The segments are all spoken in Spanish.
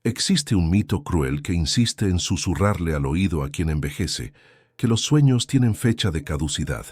Existe un mito cruel que insiste en susurrarle al oído a quien envejece que los sueños tienen fecha de caducidad,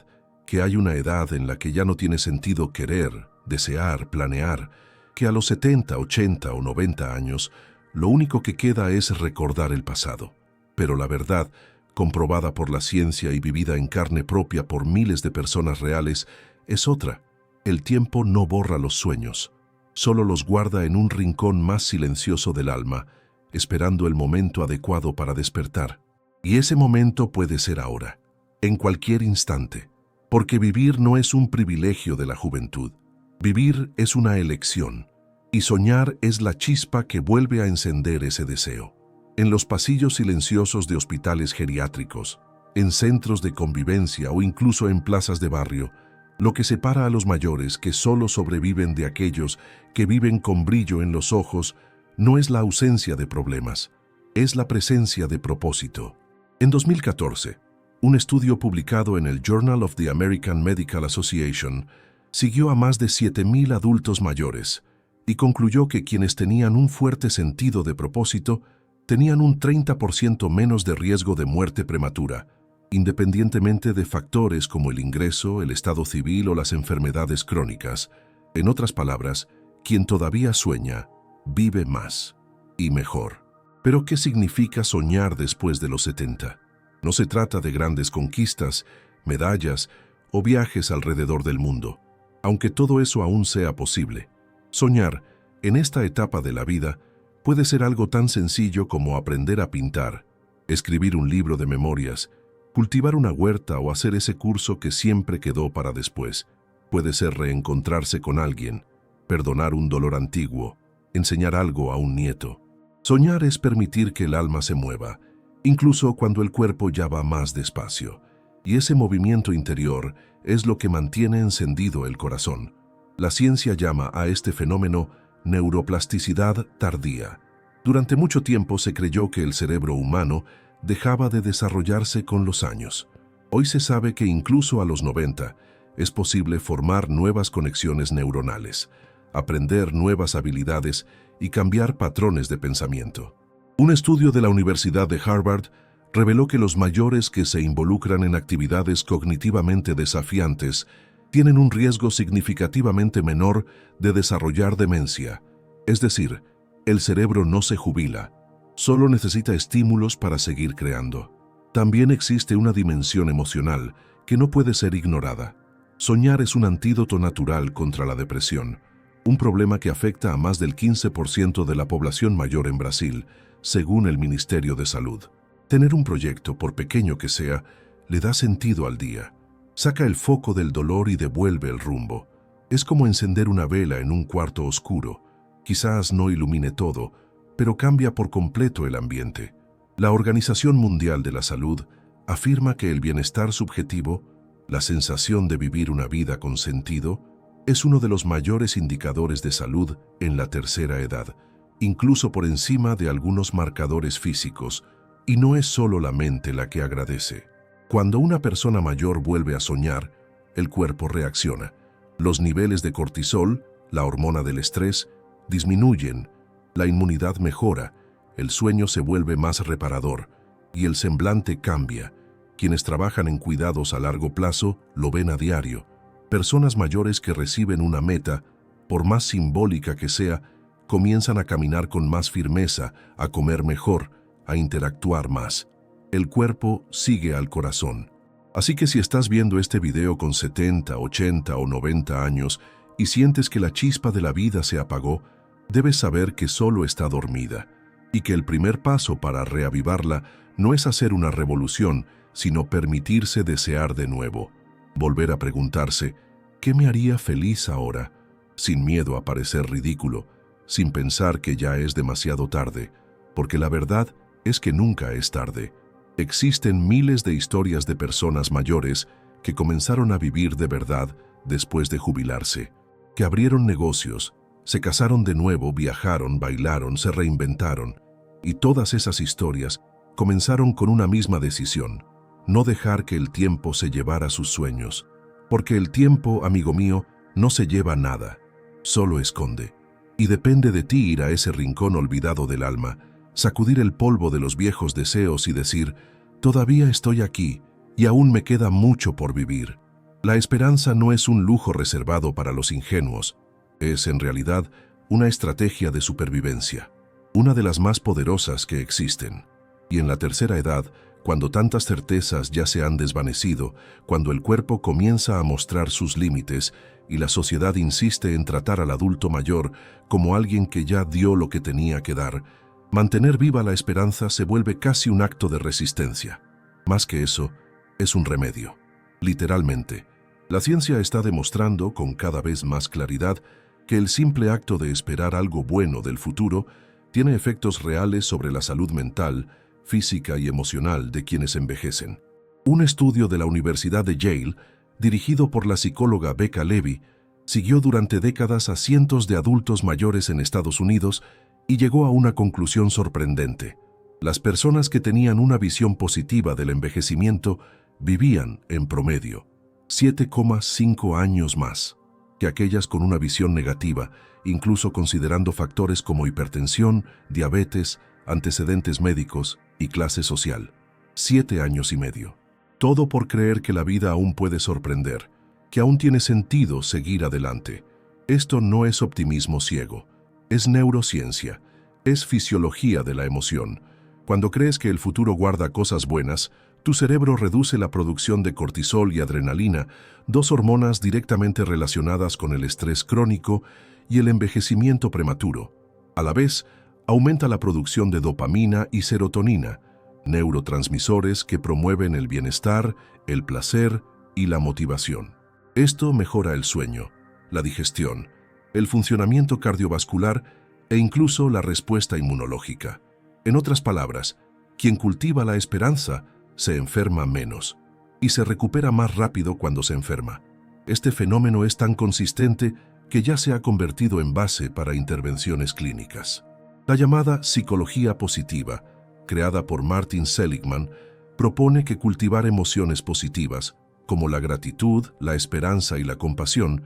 que hay una edad en la que ya no tiene sentido querer, desear, planear, que a los 70, 80 o 90 años lo único que queda es recordar el pasado. Pero la verdad, comprobada por la ciencia y vivida en carne propia por miles de personas reales, es otra. El tiempo no borra los sueños, solo los guarda en un rincón más silencioso del alma, esperando el momento adecuado para despertar. Y ese momento puede ser ahora, en cualquier instante, porque vivir no es un privilegio de la juventud. Vivir es una elección, y soñar es la chispa que vuelve a encender ese deseo. En los pasillos silenciosos de hospitales geriátricos, en centros de convivencia o incluso en plazas de barrio, lo que separa a los mayores que solo sobreviven de aquellos que viven con brillo en los ojos no es la ausencia de problemas, es la presencia de propósito. En 2014, un estudio publicado en el Journal of the American Medical Association siguió a más de 7,000 adultos mayores y concluyó que quienes tenían un fuerte sentido de propósito tenían un 30% menos de riesgo de muerte prematura, independientemente de factores como el ingreso, el estado civil o las enfermedades crónicas. En otras palabras, quien todavía sueña, vive más y mejor. ¿Pero qué significa soñar después de los 70? No se trata de grandes conquistas, medallas o viajes alrededor del mundo, aunque todo eso aún sea posible. Soñar, en esta etapa de la vida, puede ser algo tan sencillo como aprender a pintar, escribir un libro de memorias, cultivar una huerta o hacer ese curso que siempre quedó para después. Puede ser reencontrarse con alguien, perdonar un dolor antiguo, enseñar algo a un nieto. Soñar es permitir que el alma se mueva, incluso cuando el cuerpo ya va más despacio. Y ese movimiento interior es lo que mantiene encendido el corazón. La ciencia llama a este fenómeno neuroplasticidad tardía. Durante mucho tiempo se creyó que el cerebro humano dejaba de desarrollarse con los años. Hoy se sabe que incluso a los 90 es posible formar nuevas conexiones neuronales, aprender nuevas habilidades y cambiar patrones de pensamiento. Un estudio de la Universidad de Harvard reveló que los mayores que se involucran en actividades cognitivamente desafiantes tienen un riesgo significativamente menor de desarrollar demencia. Es decir, el cerebro no se jubila, solo necesita estímulos para seguir creando. También existe una dimensión emocional que no puede ser ignorada. Soñar es un antídoto natural contra la depresión, un problema que afecta a más del 15% de la población mayor en Brasil, según el Ministerio de Salud. Tener un proyecto, por pequeño que sea, le da sentido al día. Saca el foco del dolor y devuelve el rumbo. Es como encender una vela en un cuarto oscuro. Quizás no ilumine todo, pero cambia por completo el ambiente. La Organización Mundial de la Salud afirma que el bienestar subjetivo, la sensación de vivir una vida con sentido, es uno de los mayores indicadores de salud en la tercera edad, incluso por encima de algunos marcadores físicos, y no es solo la mente la que agradece. Cuando una persona mayor vuelve a soñar, el cuerpo reacciona. Los niveles de cortisol, la hormona del estrés, disminuyen, la inmunidad mejora, el sueño se vuelve más reparador y el semblante cambia. Quienes trabajan en cuidados a largo plazo lo ven a diario. Personas mayores que reciben una meta, por más simbólica que sea, comienzan a caminar con más firmeza, a comer mejor, a interactuar más. El cuerpo sigue al corazón. Así que si estás viendo este video con 70, 80 o 90 años y sientes que la chispa de la vida se apagó, debes saber que solo está dormida y que el primer paso para reavivarla no es hacer una revolución, sino permitirse desear de nuevo. Volver a preguntarse, ¿qué me haría feliz ahora? Sin miedo a parecer ridículo, sin pensar que ya es demasiado tarde, porque la verdad es que nunca es tarde. Existen miles de historias de personas mayores que comenzaron a vivir de verdad después de jubilarse, que abrieron negocios, se casaron de nuevo, viajaron, bailaron, se reinventaron, y todas esas historias comenzaron con una misma decisión: no dejar que el tiempo se llevara sus sueños, porque el tiempo, amigo mío, no se lleva nada, solo esconde. Y depende de ti ir a ese rincón olvidado del alma, sacudir el polvo de los viejos deseos y decir, todavía estoy aquí y aún me queda mucho por vivir. La esperanza no es un lujo reservado para los ingenuos, es en realidad una estrategia de supervivencia, una de las más poderosas que existen. Y en la tercera edad, cuando tantas certezas ya se han desvanecido, cuando el cuerpo comienza a mostrar sus límites y la sociedad insiste en tratar al adulto mayor como alguien que ya dio lo que tenía que dar, mantener viva la esperanza se vuelve casi un acto de resistencia. Más que eso, es un remedio. Literalmente, la ciencia está demostrando con cada vez más claridad que el simple acto de esperar algo bueno del futuro tiene efectos reales sobre la salud mental, física y emocional de quienes envejecen. Un estudio de la Universidad de Yale, dirigido por la psicóloga Becca Levy, siguió durante décadas a cientos de adultos mayores en Estados Unidos y llegó a una conclusión sorprendente. Las personas que tenían una visión positiva del envejecimiento vivían, en promedio, 7,5 años más que aquellas con una visión negativa, incluso considerando factores como hipertensión, diabetes, antecedentes médicos y clase social. 7 años y medio. Todo por creer que la vida aún puede sorprender, que aún tiene sentido seguir adelante. Esto no es optimismo ciego, es neurociencia, es fisiología de la emoción. Cuando crees que el futuro guarda cosas buenas, tu cerebro reduce la producción de cortisol y adrenalina, dos hormonas directamente relacionadas con el estrés crónico y el envejecimiento prematuro. A la vez, aumenta la producción de dopamina y serotonina, neurotransmisores que promueven el bienestar, el placer y la motivación. Esto mejora el sueño, la digestión, el funcionamiento cardiovascular e incluso la respuesta inmunológica. En otras palabras, quien cultiva la esperanza se enferma menos y se recupera más rápido cuando se enferma. Este fenómeno es tan consistente que ya se ha convertido en base para intervenciones clínicas. La llamada psicología positiva, creada por Martin Seligman, propone que cultivar emociones positivas, como la gratitud, la esperanza y la compasión,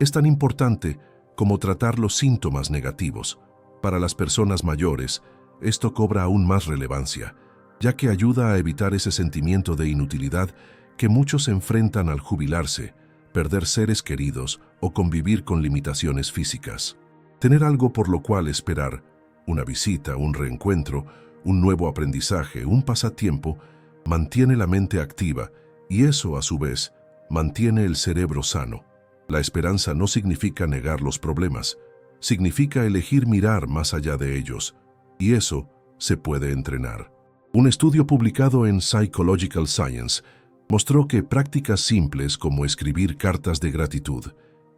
es tan importante como tratar los síntomas negativos. Para las personas mayores, esto cobra aún más relevancia, ya que ayuda a evitar ese sentimiento de inutilidad que muchos enfrentan al jubilarse, perder seres queridos o convivir con limitaciones físicas. Tener algo por lo cual esperar, una visita, un reencuentro, un nuevo aprendizaje, un pasatiempo, mantiene la mente activa y eso, a su vez, mantiene el cerebro sano. La esperanza no significa negar los problemas, significa elegir mirar más allá de ellos, y eso se puede entrenar. Un estudio publicado en Psychological Science mostró que prácticas simples como escribir cartas de gratitud,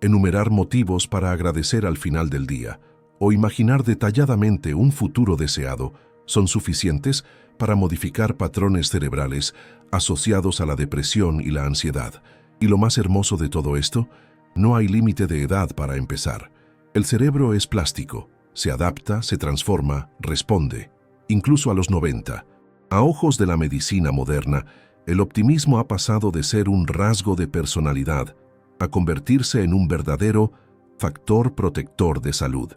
enumerar motivos para agradecer al final del día o imaginar detalladamente un futuro deseado son suficientes para modificar patrones cerebrales asociados a la depresión y la ansiedad. Y lo más hermoso de todo esto, no hay límite de edad para empezar. El cerebro es plástico, se adapta, se transforma, responde, incluso a los 90. A ojos de la medicina moderna, el optimismo ha pasado de ser un rasgo de personalidad a convertirse en un verdadero factor protector de salud.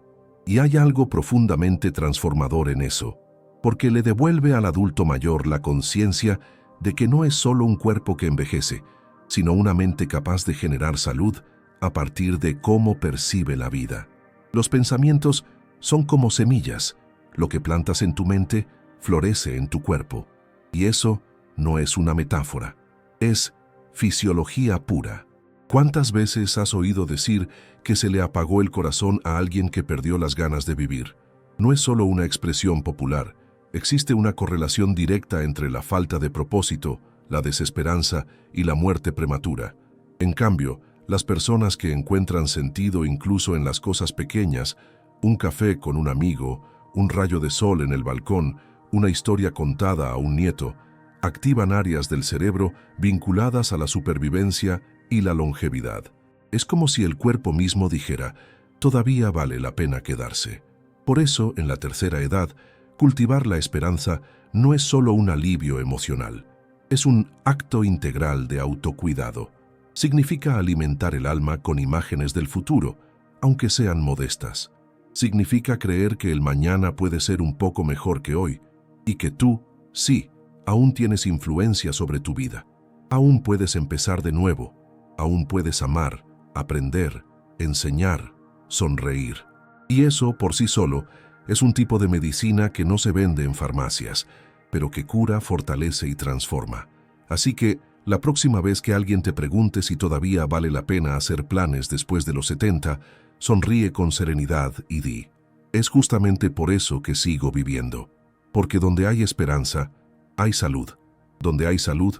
Y hay algo profundamente transformador en eso, porque le devuelve al adulto mayor la conciencia de que no es solo un cuerpo que envejece, sino una mente capaz de generar salud a partir de cómo percibe la vida. Los pensamientos son como semillas. Lo que plantas en tu mente florece en tu cuerpo. Y eso no es una metáfora, es fisiología pura. ¿Cuántas veces has oído decir que se le apagó el corazón a alguien que perdió las ganas de vivir? No es solo una expresión popular, existe una correlación directa entre la falta de propósito, la desesperanza y la muerte prematura. En cambio, las personas que encuentran sentido incluso en las cosas pequeñas, un café con un amigo, un rayo de sol en el balcón, una historia contada a un nieto, activan áreas del cerebro vinculadas a la supervivencia y la longevidad. Es como si el cuerpo mismo dijera, todavía vale la pena quedarse. Por eso, en la tercera edad, cultivar la esperanza no es solo un alivio emocional, es un acto integral de autocuidado. Significa alimentar el alma con imágenes del futuro, aunque sean modestas. Significa creer que el mañana puede ser un poco mejor que hoy y que tú, sí, aún tienes influencia sobre tu vida. Aún puedes empezar de nuevo. Aún puedes amar, aprender, enseñar, sonreír. Y eso, por sí solo, es un tipo de medicina que no se vende en farmacias, pero que cura, fortalece y transforma. Así que, la próxima vez que alguien te pregunte si todavía vale la pena hacer planes después de los 70, sonríe con serenidad y di: es justamente por eso que sigo viviendo. Porque donde hay esperanza, hay salud. Donde hay salud,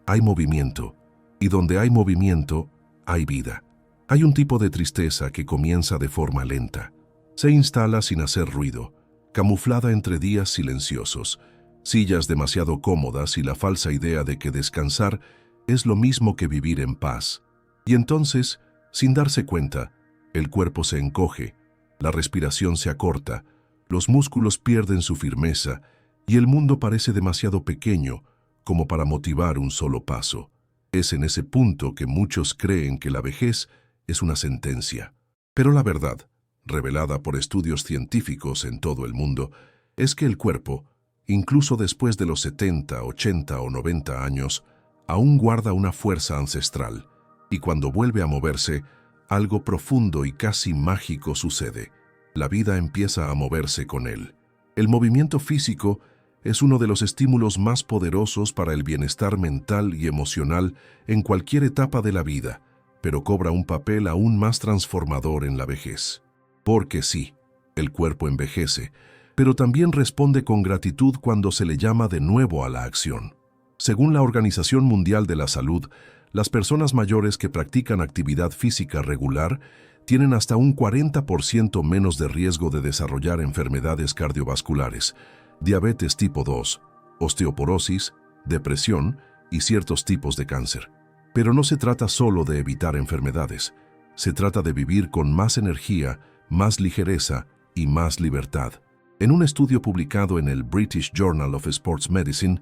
hay movimiento. Y donde hay movimiento, hay vida. Hay un tipo de tristeza que comienza de forma lenta. Se instala sin hacer ruido, camuflada entre días silenciosos, sillas demasiado cómodas y la falsa idea de que descansar es lo mismo que vivir en paz. Y entonces, sin darse cuenta, el cuerpo se encoge, la respiración se acorta, los músculos pierden su firmeza y el mundo parece demasiado pequeño como para motivar un solo paso. Es en ese punto que muchos creen que la vejez es una sentencia. Pero la verdad, revelada por estudios científicos en todo el mundo, es que el cuerpo, incluso después de los 70, 80 o 90 años, aún guarda una fuerza ancestral, y cuando vuelve a moverse, algo profundo y casi mágico sucede. La vida empieza a moverse con él. El movimiento físico es uno de los estímulos más poderosos para el bienestar mental y emocional en cualquier etapa de la vida, pero cobra un papel aún más transformador en la vejez. Porque sí, el cuerpo envejece, pero también responde con gratitud cuando se le llama de nuevo a la acción. Según la Organización Mundial de la Salud, las personas mayores que practican actividad física regular tienen hasta un 40% menos de riesgo de desarrollar enfermedades cardiovasculares, diabetes tipo 2, osteoporosis, depresión y ciertos tipos de cáncer. Pero no se trata solo de evitar enfermedades, se trata de vivir con más energía, más ligereza y más libertad. En un estudio publicado en el British Journal of Sports Medicine,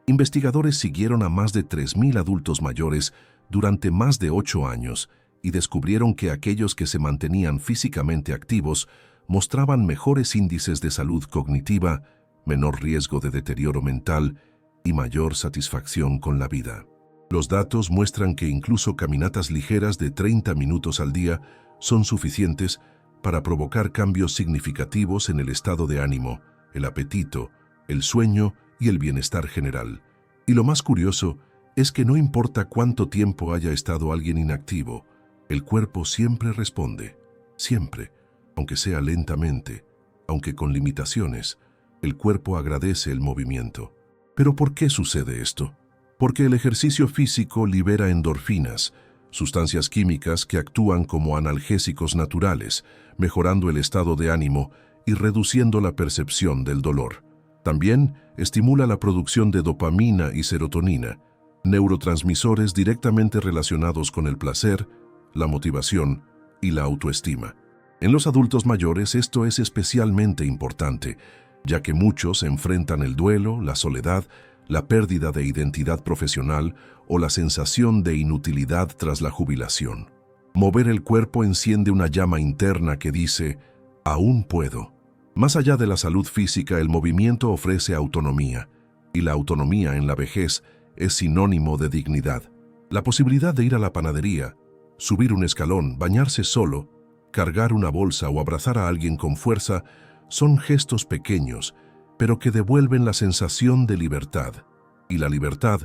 investigadores siguieron a más de 3.000 adultos mayores durante más de 8 años y descubrieron que aquellos que se mantenían físicamente activos mostraban mejores índices de salud cognitiva, menor riesgo de deterioro mental y mayor satisfacción con la vida. Los datos muestran que incluso caminatas ligeras de 30 minutos al día son suficientes para provocar cambios significativos en el estado de ánimo, el apetito, el sueño y el bienestar general. Y lo más curioso es que no importa cuánto tiempo haya estado alguien inactivo, el cuerpo siempre responde, siempre, aunque sea lentamente, aunque con limitaciones, el cuerpo agradece el movimiento. ¿Pero por qué sucede esto? Porque el ejercicio físico libera endorfinas, sustancias químicas que actúan como analgésicos naturales, mejorando el estado de ánimo y reduciendo la percepción del dolor. También estimula la producción de dopamina y serotonina, neurotransmisores directamente relacionados con el placer, la motivación y la autoestima. En los adultos mayores esto es especialmente importante, ya que muchos enfrentan el duelo, la soledad, la pérdida de identidad profesional o la sensación de inutilidad tras la jubilación. Mover el cuerpo enciende una llama interna que dice, aún puedo. Más allá de la salud física, el movimiento ofrece autonomía, y la autonomía en la vejez es sinónimo de dignidad. La posibilidad de ir a la panadería, subir un escalón, bañarse solo, cargar una bolsa o abrazar a alguien con fuerza son gestos pequeños, pero que devuelven la sensación de libertad. Y la libertad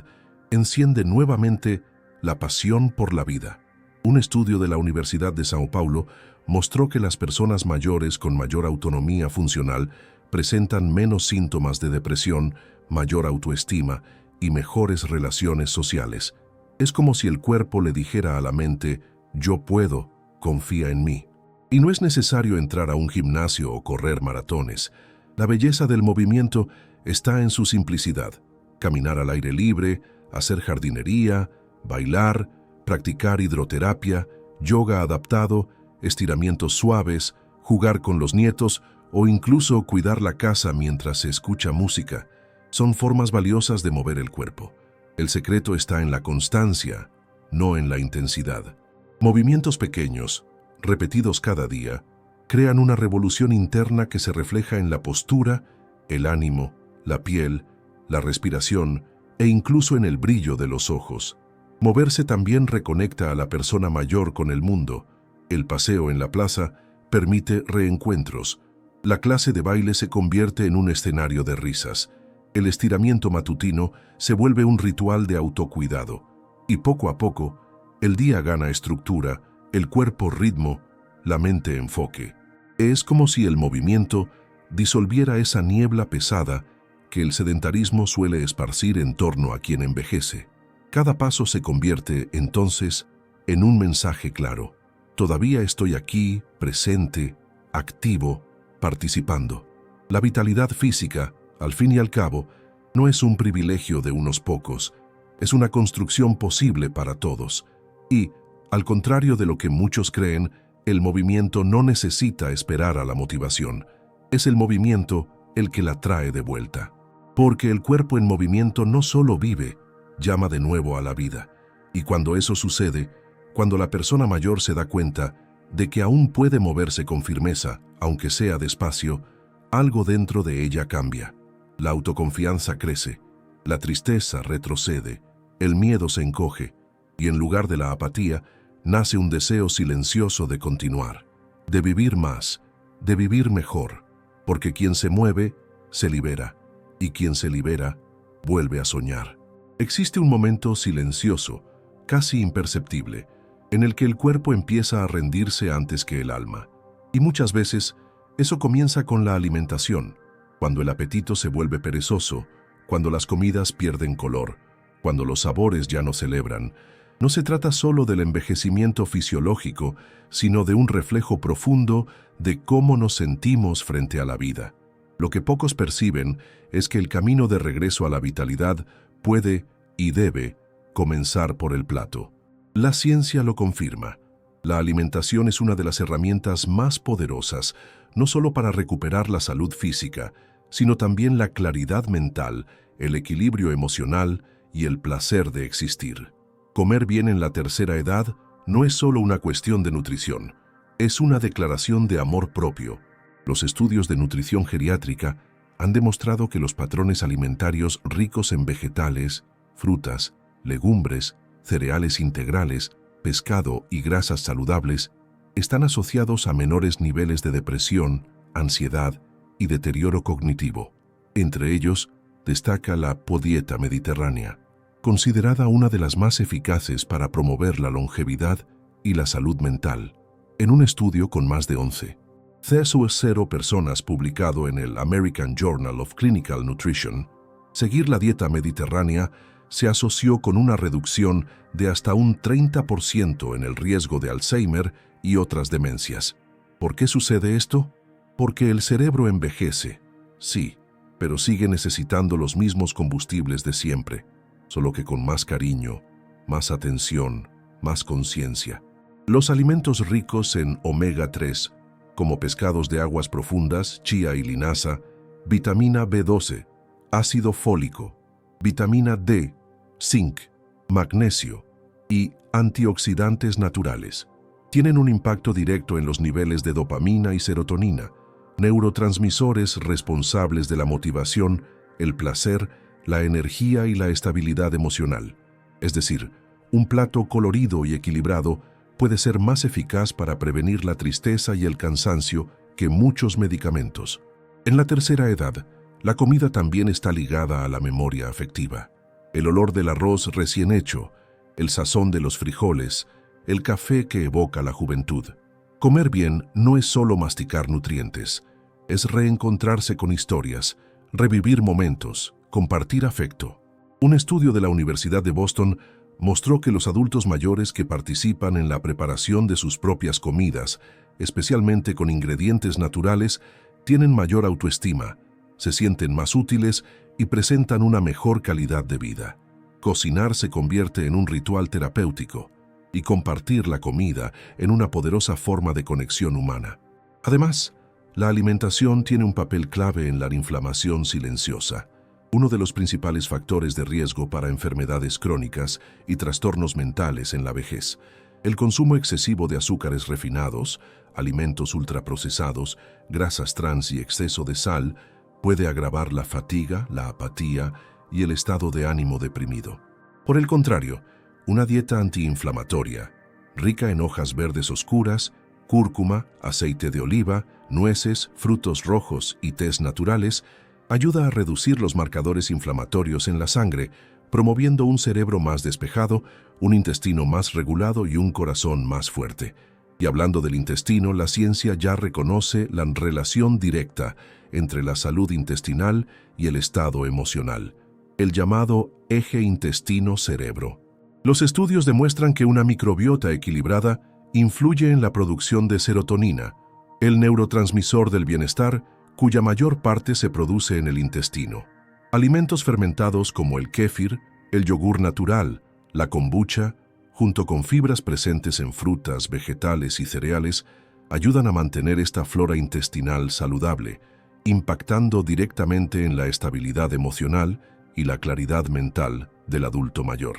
enciende nuevamente la pasión por la vida. Un estudio de la Universidad de São Paulo mostró que las personas mayores con mayor autonomía funcional presentan menos síntomas de depresión, mayor autoestima y mejores relaciones sociales. Es como si el cuerpo le dijera a la mente, yo puedo, confía en mí. Y no es necesario entrar a un gimnasio o correr maratones. La belleza del movimiento está en su simplicidad. Caminar al aire libre, hacer jardinería, bailar, practicar hidroterapia, yoga adaptado, estiramientos suaves, jugar con los nietos o incluso cuidar la casa mientras se escucha música. Son formas valiosas de mover el cuerpo. El secreto está en la constancia, no en la intensidad. Movimientos pequeños, repetidos cada día, crean una revolución interna que se refleja en la postura, el ánimo, la piel, la respiración e incluso en el brillo de los ojos. Moverse también reconecta a la persona mayor con el mundo. El paseo en la plaza permite reencuentros. La clase de baile se convierte en un escenario de risas. El estiramiento matutino se vuelve un ritual de autocuidado. Y poco a poco, el día gana estructura, el cuerpo ritmo, la mente enfoque. Es como si el movimiento disolviera esa niebla pesada que el sedentarismo suele esparcir en torno a quien envejece. Cada paso se convierte, entonces, en un mensaje claro. Todavía estoy aquí, presente, activo, participando. La vitalidad física, al fin y al cabo, no es un privilegio de unos pocos, es una construcción posible para todos. Y, al contrario de lo que muchos creen, el movimiento no necesita esperar a la motivación. Es el movimiento el que la trae de vuelta. Porque el cuerpo en movimiento no solo vive, llama de nuevo a la vida. Y cuando eso sucede, cuando la persona mayor se da cuenta de que aún puede moverse con firmeza, aunque sea despacio, algo dentro de ella cambia. La autoconfianza crece, la tristeza retrocede, el miedo se encoge, y en lugar de la apatía, nace un deseo silencioso de continuar, de vivir más, de vivir mejor, porque quien se mueve, se libera, y quien se libera, vuelve a soñar. Existe un momento silencioso, casi imperceptible, en el que el cuerpo empieza a rendirse antes que el alma. Y muchas veces, eso comienza con la alimentación, cuando el apetito se vuelve perezoso, cuando las comidas pierden color, cuando los sabores ya no celebran. No se trata solo del envejecimiento fisiológico, sino de un reflejo profundo de cómo nos sentimos frente a la vida. Lo que pocos perciben es que el camino de regreso a la vitalidad puede y debe comenzar por el plato. La ciencia lo confirma. La alimentación es una de las herramientas más poderosas, no solo para recuperar la salud física, sino también la claridad mental, el equilibrio emocional y el placer de existir. Comer bien en la tercera edad no es solo una cuestión de nutrición, es una declaración de amor propio. Los estudios de nutrición geriátrica han demostrado que los patrones alimentarios ricos en vegetales, frutas, legumbres, cereales integrales, pescado y grasas saludables están asociados a menores niveles de depresión, ansiedad y deterioro cognitivo. Entre ellos, destaca la podieta mediterránea, considerada una de las más eficaces para promover la longevidad y la salud mental. En un estudio con más de 11,0 personas publicado en el American Journal of Clinical Nutrition, seguir la dieta mediterránea se asoció con una reducción de hasta un 30% en el riesgo de Alzheimer y otras demencias. ¿Por qué sucede esto? Porque el cerebro envejece, sí, pero sigue necesitando los mismos combustibles de siempre, solo que con más cariño, más atención, más conciencia. Los alimentos ricos en omega 3, como pescados de aguas profundas, chía y linaza, vitamina B12, ácido fólico, vitamina D, zinc, magnesio y antioxidantes naturales, tienen un impacto directo en los niveles de dopamina y serotonina, neurotransmisores responsables de la motivación, el placer, la energía y la estabilidad emocional. Es decir, un plato colorido y equilibrado puede ser más eficaz para prevenir la tristeza y el cansancio que muchos medicamentos. En la tercera edad, la comida también está ligada a la memoria afectiva. El olor del arroz recién hecho, el sazón de los frijoles, el café que evoca la juventud. Comer bien no es solo masticar nutrientes, es reencontrarse con historias, revivir momentos, compartir afecto. Un estudio de la Universidad de Boston mostró que los adultos mayores que participan en la preparación de sus propias comidas, especialmente con ingredientes naturales, tienen mayor autoestima, se sienten más útiles y presentan una mejor calidad de vida. Cocinar se convierte en un ritual terapéutico y compartir la comida en una poderosa forma de conexión humana. Además, la alimentación tiene un papel clave en la inflamación silenciosa, uno de los principales factores de riesgo para enfermedades crónicas y trastornos mentales en la vejez. El consumo excesivo de azúcares refinados, alimentos ultraprocesados, grasas trans y exceso de sal puede agravar la fatiga, la apatía y el estado de ánimo deprimido. Por el contrario, una dieta antiinflamatoria, rica en hojas verdes oscuras, cúrcuma, aceite de oliva, nueces, frutos rojos y tés naturales, ayuda a reducir los marcadores inflamatorios en la sangre, promoviendo un cerebro más despejado, un intestino más regulado y un corazón más fuerte. Y hablando del intestino, la ciencia ya reconoce la relación directa entre la salud intestinal y el estado emocional, el llamado eje intestino-cerebro. Los estudios demuestran que una microbiota equilibrada influye en la producción de serotonina, el neurotransmisor del bienestar, cuya mayor parte se produce en el intestino. Alimentos fermentados como el kéfir, el yogur natural, la kombucha, junto con fibras presentes en frutas, vegetales y cereales, ayudan a mantener esta flora intestinal saludable, impactando directamente en la estabilidad emocional y la claridad mental del adulto mayor.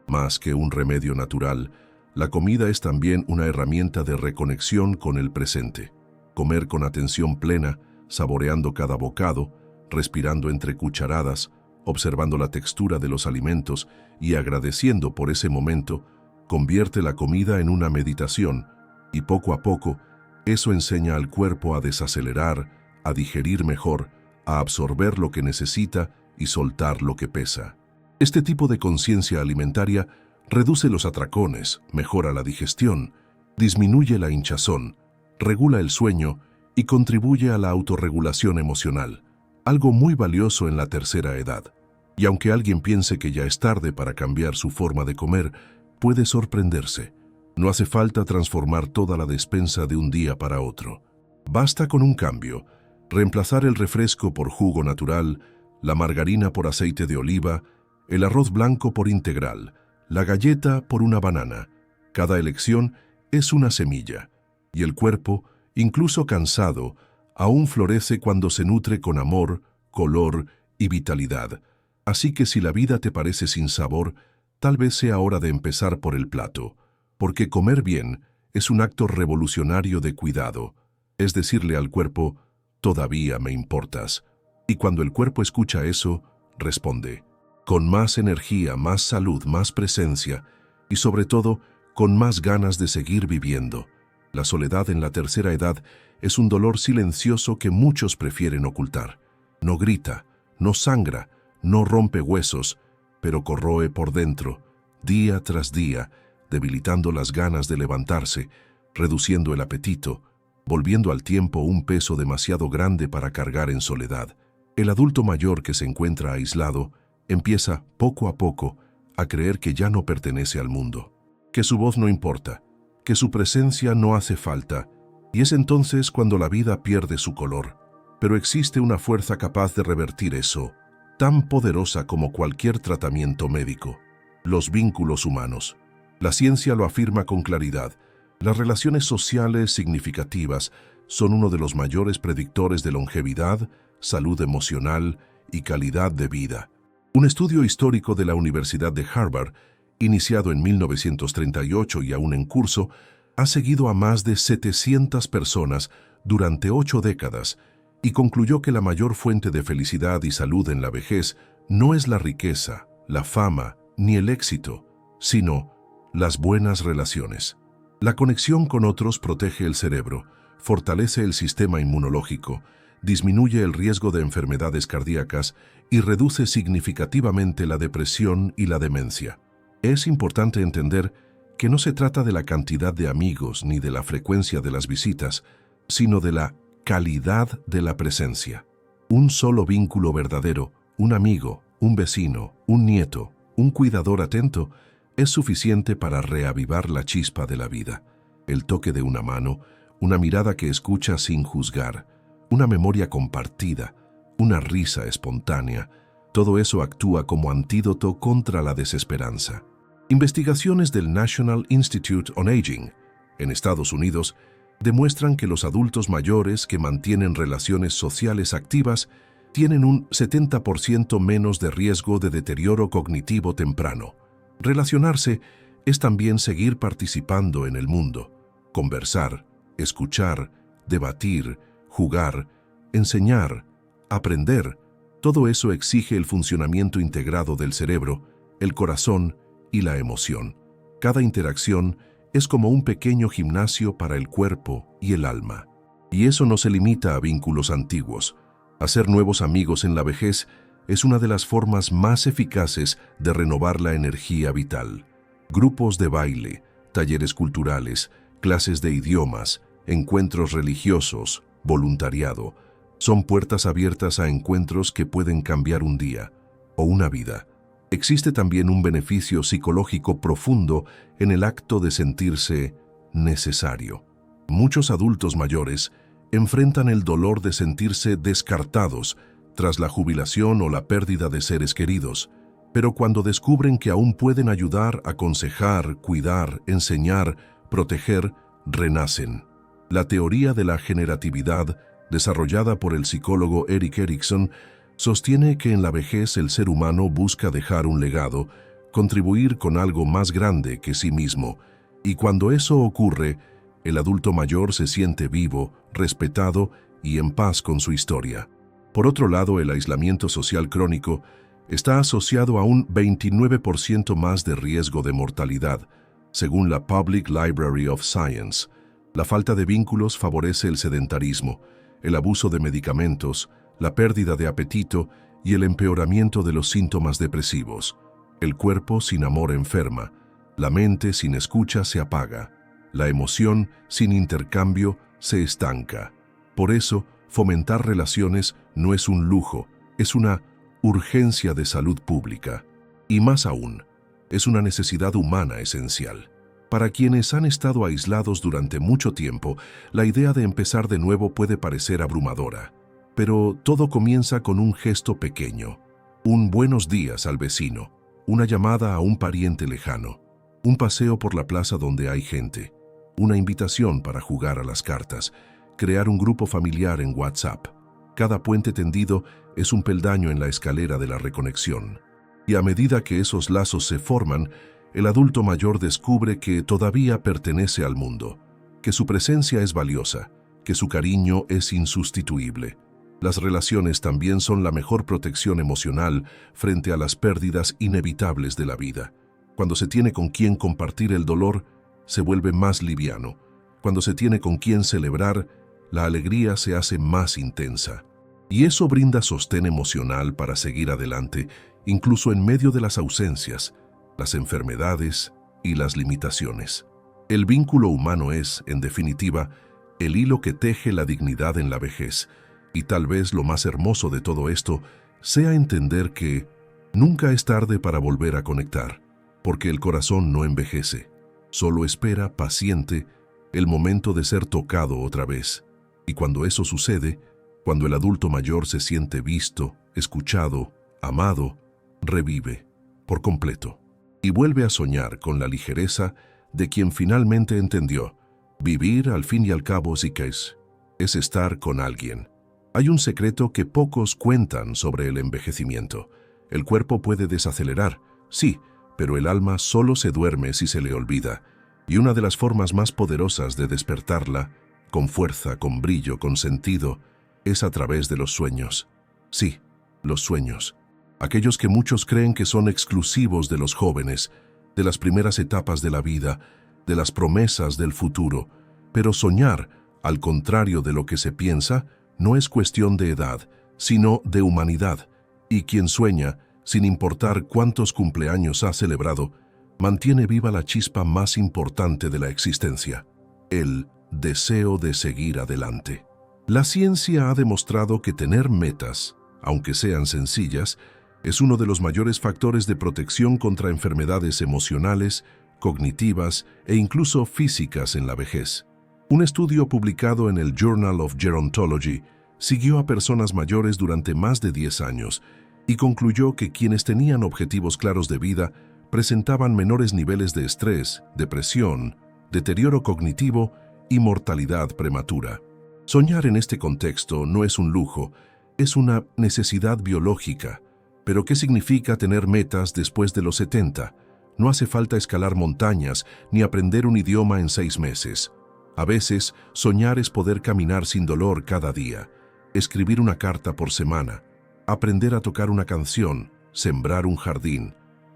Más que un remedio natural, la comida es también una herramienta de reconexión con el presente. Comer con atención plena, saboreando cada bocado, respirando entre cucharadas, observando la textura de los alimentos y agradeciendo por ese momento, convierte la comida en una meditación y poco a poco eso enseña al cuerpo a desacelerar, a digerir mejor, a absorber lo que necesita y soltar lo que pesa. Este tipo de conciencia alimentaria reduce los atracones, mejora la digestión, disminuye la hinchazón, regula el sueño y contribuye a la autorregulación emocional, algo muy valioso en la tercera edad. Y aunque alguien piense que ya es tarde para cambiar su forma de comer, puede sorprenderse. No hace falta transformar toda la despensa de un día para otro. Basta con un cambio, reemplazar el refresco por jugo natural, la margarina por aceite de oliva, el arroz blanco por integral, la galleta por una banana. Cada elección es una semilla, y el cuerpo, incluso cansado, aún florece cuando se nutre con amor, color y vitalidad. Así que si la vida te parece sin sabor, tal vez sea hora de empezar por el plato, porque comer bien es un acto revolucionario de cuidado. Es decirle al cuerpo, todavía me importas. Y cuando el cuerpo escucha eso, responde, con más energía, más salud, más presencia y sobre todo, con más ganas de seguir viviendo. La soledad en la tercera edad es un dolor silencioso que muchos prefieren ocultar. No grita, no sangra, no rompe huesos, pero corroe por dentro, día tras día, debilitando las ganas de levantarse, reduciendo el apetito, volviendo al tiempo un peso demasiado grande para cargar en soledad. El adulto mayor que se encuentra aislado empieza, poco a poco, a creer que ya no pertenece al mundo, que su voz no importa, que su presencia no hace falta, y es entonces cuando la vida pierde su color. Pero existe una fuerza capaz de revertir eso, tan poderosa como cualquier tratamiento médico: los vínculos humanos. La ciencia lo afirma con claridad. Las relaciones sociales significativas son uno de los mayores predictores de longevidad, salud emocional y calidad de vida. Un estudio histórico de la Universidad de Harvard, iniciado en 1938 y aún en curso, ha seguido a más de 700 personas durante 8 décadas y concluyó que la mayor fuente de felicidad y salud en la vejez no es la riqueza, la fama ni el éxito, sino las buenas relaciones. La conexión con otros protege el cerebro, fortalece el sistema inmunológico, disminuye el riesgo de enfermedades cardíacas y reduce significativamente la depresión y la demencia. Es importante entender que no se trata de la cantidad de amigos ni de la frecuencia de las visitas, sino de la calidad de la presencia. Un solo vínculo verdadero, un amigo, un vecino, un nieto, un cuidador atento, es suficiente para reavivar la chispa de la vida. El toque de una mano, una mirada que escucha sin juzgar, una memoria compartida, una risa espontánea, todo eso actúa como antídoto contra la desesperanza. Investigaciones del National Institute on Aging, en Estados Unidos, demuestran que los adultos mayores que mantienen relaciones sociales activas tienen un 70% menos de riesgo de deterioro cognitivo temprano. Relacionarse es también seguir participando en el mundo, conversar, escuchar, debatir, jugar, enseñar, aprender. Todo eso exige el funcionamiento integrado del cerebro, el corazón y la emoción. Cada interacción es como un pequeño gimnasio para el cuerpo y el alma. Y eso no se limita a vínculos antiguos. Hacer nuevos amigos en la vejez es una de las formas más eficaces de renovar la energía vital. Grupos de baile, talleres culturales, clases de idiomas, encuentros religiosos, voluntariado, son puertas abiertas a encuentros que pueden cambiar un día o una vida. Existe también un beneficio psicológico profundo en el acto de sentirse necesario. Muchos adultos mayores enfrentan el dolor de sentirse descartados tras la jubilación o la pérdida de seres queridos, pero cuando descubren que aún pueden ayudar, aconsejar, cuidar, enseñar, proteger, renacen. La teoría de la generatividad, desarrollada por el psicólogo Erik Erikson, sostiene que en la vejez el ser humano busca dejar un legado, contribuir con algo más grande que sí mismo, y cuando eso ocurre, el adulto mayor se siente vivo, respetado y en paz con su historia. Por otro lado, el aislamiento social crónico está asociado a un 29% más de riesgo de mortalidad, según la Public Library of Science. La falta de vínculos favorece el sedentarismo, el abuso de medicamentos, la pérdida de apetito y el empeoramiento de los síntomas depresivos. El cuerpo sin amor enferma, la mente sin escucha se apaga, la emoción sin intercambio se estanca. Por eso, fomentar relaciones no es un lujo, es una urgencia de salud pública. Y más aún, es una necesidad humana esencial. Para quienes han estado aislados durante mucho tiempo, la idea de empezar de nuevo puede parecer abrumadora. Pero todo comienza con un gesto pequeño, un buenos días al vecino, una llamada a un pariente lejano, un paseo por la plaza donde hay gente, una invitación para jugar a las cartas, crear un grupo familiar en WhatsApp. Cada puente tendido es un peldaño en la escalera de la reconexión. Y a medida que esos lazos se forman, el adulto mayor descubre que todavía pertenece al mundo, que su presencia es valiosa, que su cariño es insustituible. Las relaciones también son la mejor protección emocional frente a las pérdidas inevitables de la vida. Cuando se tiene con quien compartir el dolor, se vuelve más liviano. Cuando se tiene con quien celebrar, la alegría se hace más intensa. Y eso brinda sostén emocional para seguir adelante, incluso en medio de las ausencias, las enfermedades y las limitaciones. El vínculo humano es, en definitiva, el hilo que teje la dignidad en la vejez, y tal vez lo más hermoso de todo esto sea entender que nunca es tarde para volver a conectar, porque el corazón no envejece, solo espera, paciente, el momento de ser tocado otra vez. Y cuando eso sucede, cuando el adulto mayor se siente visto, escuchado, amado, revive por completo. Y vuelve a soñar con la ligereza de quien finalmente entendió. Vivir, al fin y al cabo, sí que es estar con alguien. Hay un secreto que pocos cuentan sobre el envejecimiento. El cuerpo puede desacelerar, sí, pero el alma solo se duerme si se le olvida. Y una de las formas más poderosas de despertarla, con fuerza, con brillo, con sentido, es a través de los sueños. Sí, los sueños. Aquellos que muchos creen que son exclusivos de los jóvenes, de las primeras etapas de la vida, de las promesas del futuro. Pero soñar, al contrario de lo que se piensa, no es cuestión de edad, sino de humanidad. Y quien sueña, sin importar cuántos cumpleaños ha celebrado, mantiene viva la chispa más importante de la existencia, el deseo de seguir adelante. La ciencia ha demostrado que tener metas, aunque sean sencillas, es uno de los mayores factores de protección contra enfermedades emocionales, cognitivas e incluso físicas en la vejez. Un estudio publicado en el Journal of Gerontology siguió a personas mayores durante más de 10 años y concluyó que quienes tenían objetivos claros de vida presentaban menores niveles de estrés, depresión, deterioro cognitivo y mortalidad prematura. Soñar en este contexto no es un lujo, es una necesidad biológica. Pero ¿qué significa tener metas después de los 70? No hace falta escalar montañas ni aprender un idioma en 6 meses. A veces, soñar es poder caminar sin dolor cada día, escribir una carta por semana, aprender a tocar una canción, sembrar un jardín,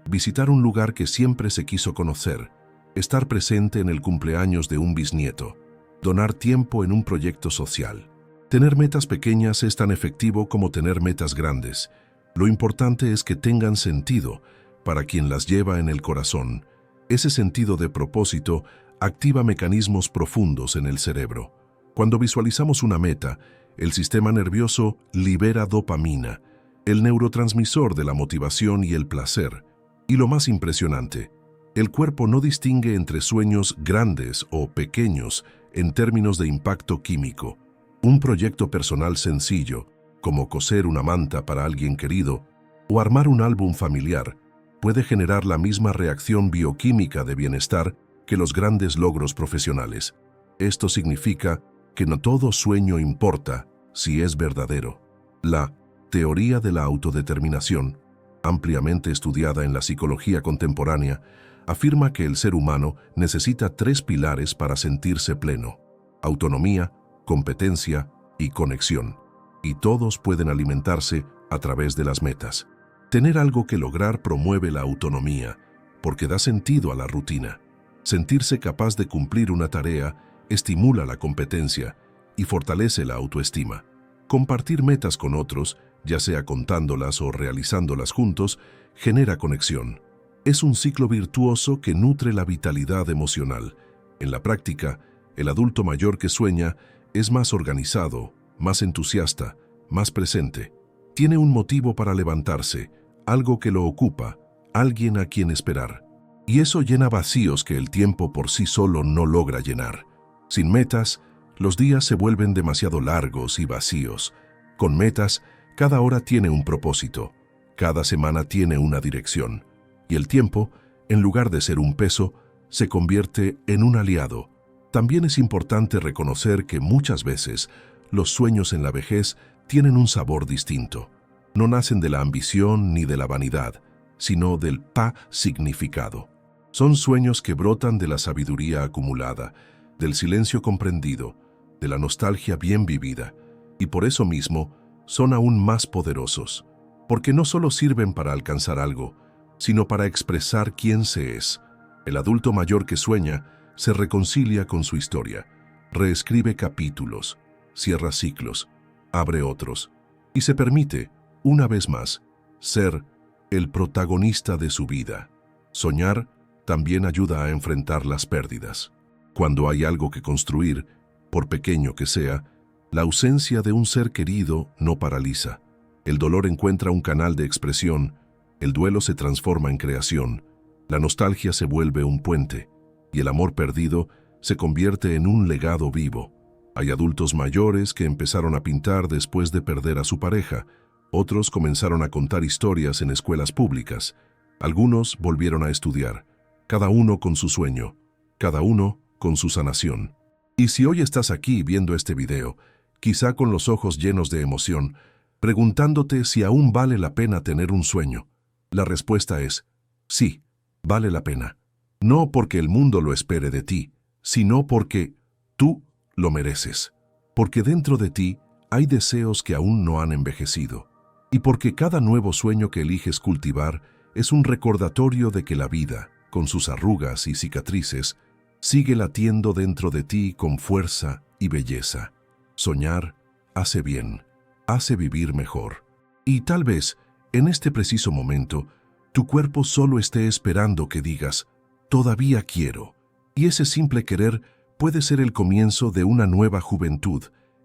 visitar un lugar que siempre se quiso conocer, estar presente en el cumpleaños de un bisnieto, donar tiempo en un proyecto social. Tener metas pequeñas es tan efectivo como tener metas grandes. Lo importante es que tengan sentido para quien las lleva en el corazón. Ese sentido de propósito activa mecanismos profundos en el cerebro. Cuando visualizamos una meta, el sistema nervioso libera dopamina, el neurotransmisor de la motivación y el placer. Y lo más impresionante, el cuerpo no distingue entre sueños grandes o pequeños en términos de impacto químico. Un proyecto personal sencillo, como coser una manta para alguien querido o armar un álbum familiar, puede generar la misma reacción bioquímica de bienestar que los grandes logros profesionales. Esto significa que no todo sueño importa si es verdadero. La teoría de la autodeterminación, ampliamente estudiada en la psicología contemporánea, afirma que el ser humano necesita 3 pilares para sentirse pleno: autonomía, competencia y conexión. Y todos pueden alimentarse a través de las metas. Tener algo que lograr promueve la autonomía, porque da sentido a la rutina. Sentirse capaz de cumplir una tarea estimula la competencia y fortalece la autoestima. Compartir metas con otros, ya sea contándolas o realizándolas juntos, genera conexión. Es un ciclo virtuoso que nutre la vitalidad emocional. En la práctica, el adulto mayor que sueña es más organizado, más entusiasta, más presente. Tiene un motivo para levantarse, algo que lo ocupa, alguien a quien esperar. Y eso llena vacíos que el tiempo por sí solo no logra llenar. Sin metas, los días se vuelven demasiado largos y vacíos. Con metas, cada hora tiene un propósito, cada semana tiene una dirección. Y el tiempo, en lugar de ser un peso, se convierte en un aliado. También es importante reconocer que muchas veces los sueños en la vejez tienen un sabor distinto. No nacen de la ambición ni de la vanidad, sino del significado. Son sueños que brotan de la sabiduría acumulada, del silencio comprendido, de la nostalgia bien vivida, y por eso mismo son aún más poderosos, porque no solo sirven para alcanzar algo, sino para expresar quién se es. El adulto mayor que sueña se reconcilia con su historia, reescribe capítulos, cierra ciclos, abre otros, y se permite, una vez más, ser el protagonista de su vida. Soñar también ayuda a enfrentar las pérdidas. Cuando hay algo que construir, por pequeño que sea, la ausencia de un ser querido no paraliza. El dolor encuentra un canal de expresión, el duelo se transforma en creación, la nostalgia se vuelve un puente, y el amor perdido se convierte en un legado vivo. Hay adultos mayores que empezaron a pintar después de perder a su pareja, otros comenzaron a contar historias en escuelas públicas, algunos volvieron a estudiar, cada uno con su sueño, cada uno con su sanación. Y si hoy estás aquí viendo este video, quizá con los ojos llenos de emoción, preguntándote si aún vale la pena tener un sueño, la respuesta es sí, vale la pena. No porque el mundo lo espere de ti, sino porque tú lo mereces. Porque dentro de ti hay deseos que aún no han envejecido. Y porque cada nuevo sueño que eliges cultivar es un recordatorio de que la vida, con sus arrugas y cicatrices, sigue latiendo dentro de ti con fuerza y belleza. Soñar hace bien, hace vivir mejor. Y tal vez, en este preciso momento, tu cuerpo solo esté esperando que digas, todavía quiero. Y ese simple querer puede ser el comienzo de una nueva juventud,